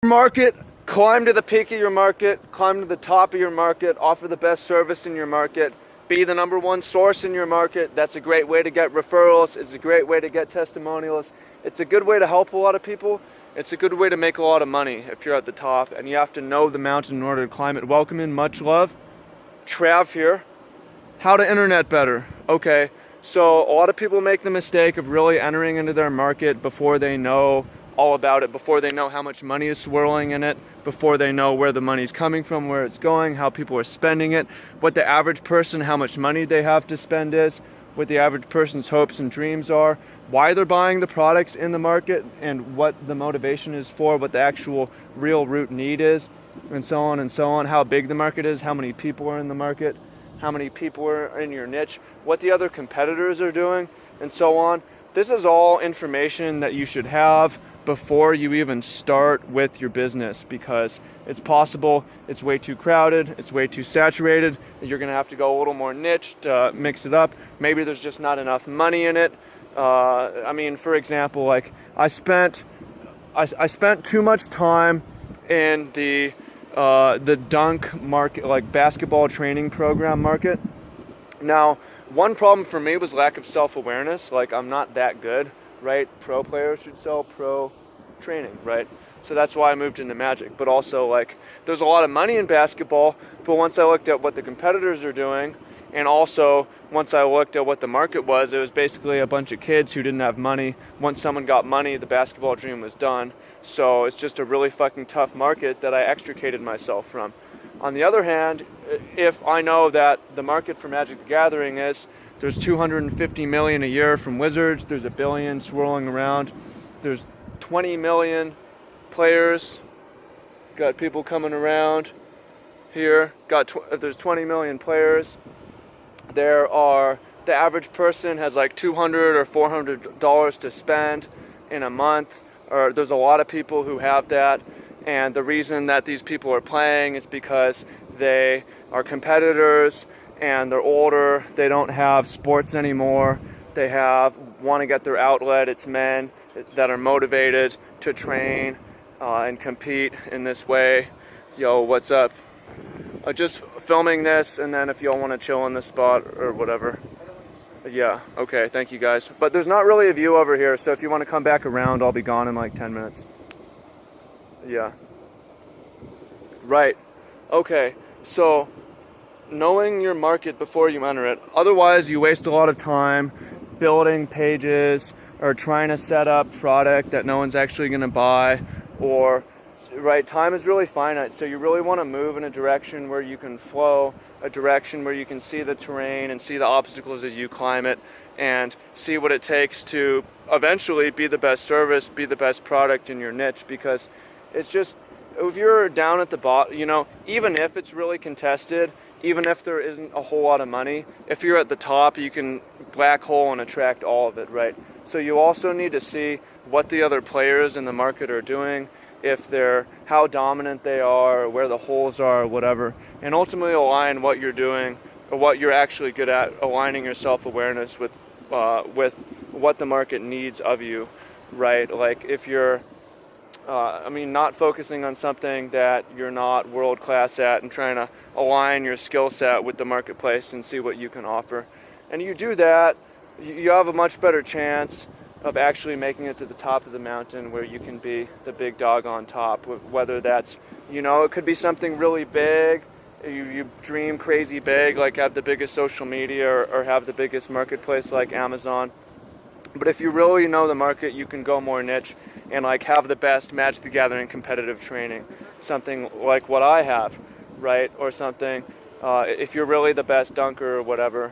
Market, climb to the peak of your market, climb to the top of your market, offer the best service in your market, be the number one source in your market. That's a great way to get referrals. It's a great way to get testimonials. It's a good way to help a lot of people. It's a good way to make a lot of money if you're at the top, and you have to know the mountain in order to climb it. Welcome in, much love. Trav here. How to internet better. Okay, so a lot of people make the mistake of really entering into their market before they know all about it, before they know how much money is swirling in it, before they know where the money's coming from, where it's going, how people are spending it, what the average person, how much money they have to spend is, what the average person's hopes and dreams are, why they're buying the products in the market, and what the motivation is for, what the actual real root need is, and so on, how big the market is, how many people are in the market, how many people are in your niche, what the other competitors are doing, and so on. This is all information that you should have before you even start with your business, because it's possible it's way too crowded, it's way too saturated, you're gonna have to go a little more niche to mix it up. Maybe there's just not enough money in it. I mean, for example, like I spent too much time in the dunk market, like basketball training program market. Now, one problem for me was lack of self-awareness. Like, I'm not that good, right? Pro players should sell pro training, right? So that's why I moved into Magic. But also, like, there's a lot of money in basketball, but once I looked at what the competitors are doing, and also once I looked at what the market was, it was basically a bunch of kids who didn't have money. Once someone got money, the basketball dream was done. So it's just a really fucking tough market that I extricated myself from. On the other hand, if I know that the market for Magic the Gathering is there's 250 million a year from Wizards, there's a billion swirling around, there's 20 million players, got people coming around here, there's 20 million players, the average person has like $200 or $400 to spend in a month, or there's a lot of people who have that. And the reason that these people are playing is because they are competitors and they're older, they don't have sports anymore, they want to get their outlet. It's men that are motivated to train and compete in this way. Yo, what's up? Just filming this, and then if y'all want to chill in this spot or whatever. Yeah, okay, thank you guys. But there's not really a view over here, so if you want to come back around, I'll be gone in like 10 minutes. Yeah. Right. Okay. So, knowing your market before you enter it. Otherwise, you waste a lot of time building pages or trying to set up product that no one's actually going to buy. Or, right, time is really finite. So you really want to move in a direction where you can flow, a direction where you can see the terrain and see the obstacles as you climb it, and see what it takes to eventually be the best service, be the best product in your niche. Because it's just, if you're down at the bottom, even if it's really contested, even if there isn't a whole lot of money, if you're at the top, you can black hole and attract all of it, right? So you also need to see what the other players in the market are doing, how dominant they are, or where the holes are, or whatever, and ultimately align what you're doing or what you're actually good at, aligning your self-awareness with what the market needs of you, right? Like if you're not focusing on something that you're not world class at and trying to align your skill set with the marketplace and see what you can offer. And you do that, you have a much better chance of actually making it to the top of the mountain where you can be the big dog on top. Whether that's, it could be something really big, you dream crazy big, like have the biggest social media or have the biggest marketplace like Amazon. But if you really know the market, you can go more niche and like have the best Magic the Gathering competitive training, something like what I have, right? Or something, if you're really the best dunker or whatever,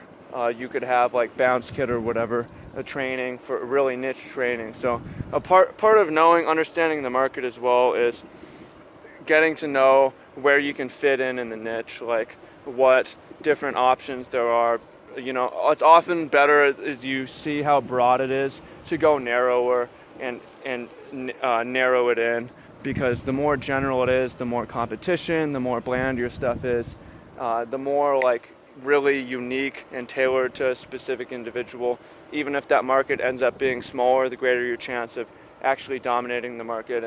you could have like Bounce Kit or whatever, a training for really niche training. So a part of understanding the market as well is getting to know where you can fit in the niche, like what different options there are. It's often better as you see how broad it is to go narrower and narrow it in, because the more general it is, the more competition, the more bland your stuff is, the more like really unique and tailored to a specific individual. Even if that market ends up being smaller, the greater your chance of actually dominating the market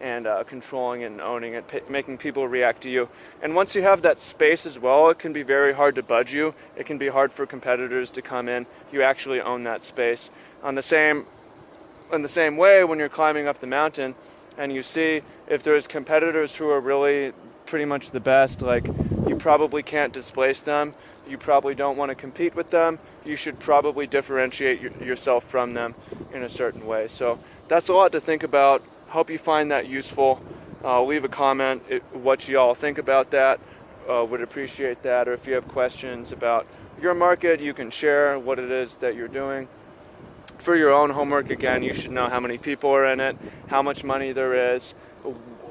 and controlling it and owning it, making people react to you. And once you have that space as well, it can be very hard to budge you. It can be hard for competitors to come in. You actually own that space. In the same way, when you're climbing up the mountain and you see if there's competitors who are really pretty much the best, like, you probably can't displace them. You probably don't want to compete with them. You should probably differentiate yourself from them in a certain way. So that's a lot to think about. Hope you find that useful. Leave a comment what you all think about that. Would appreciate that. Or if you have questions about your market, you can share what it is that you're doing. For your own homework, again, you should know how many people are in it, how much money there is,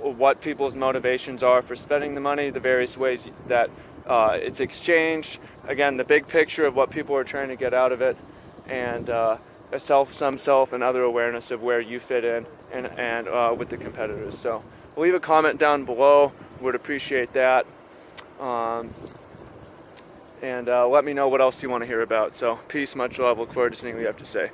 what people's motivations are for spending the money, the various ways that it's exchanged. Again, the big picture of what people are trying to get out of it, and some self and other awareness of where you fit in and with the competitors. So leave a comment down below. Would appreciate that. And let me know what else you want to hear about. So peace, much love. Look forward to seeing what you have to say.